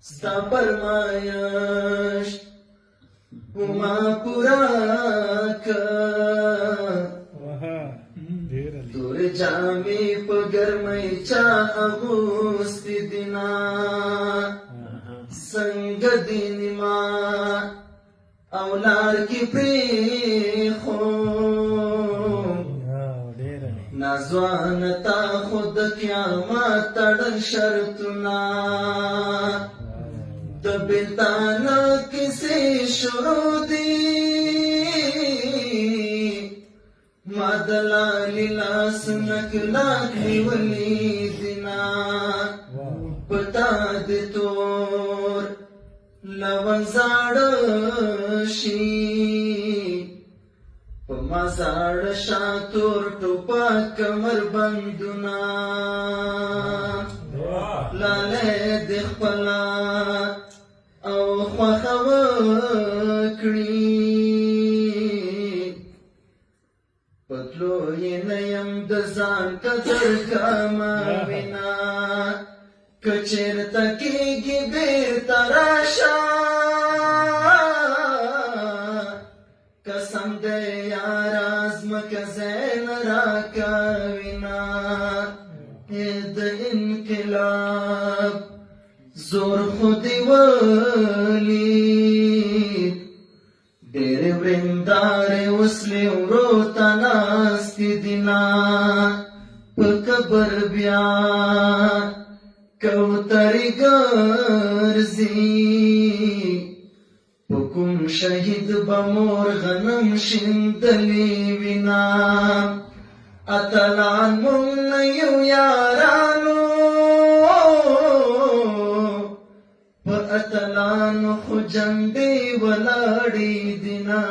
ستا فرمایش وما پورا تور جامی پا گرمی چا اغوستی دینا سنگ دینی ما اولار کی پریخو نازوانتا خود قیامت تڑن شرطنا دبتانا کسی شروع دی مادلالی لاس نکلاک نیولی دینا پتا دی تور لونزاڑ شی پما زاڑ شاتور ٹوپا کمر بندنا لالے دخپلا او خوخو کڑی پتلو یہ نیم دزان قدر کاما بنا کچر تکی گی بیر تراشا قسم دے یار آزمک زین راکا وینا اید انقلاب زور خودی ولی دیر ورندار وصلی ورو تناستی دینا پکبر بیا کوتری گرزی پکم شهید بمور غنم شندلی وینا اتلان من نیو یارانو پا اتلان خو جنبی ولاڑی دینا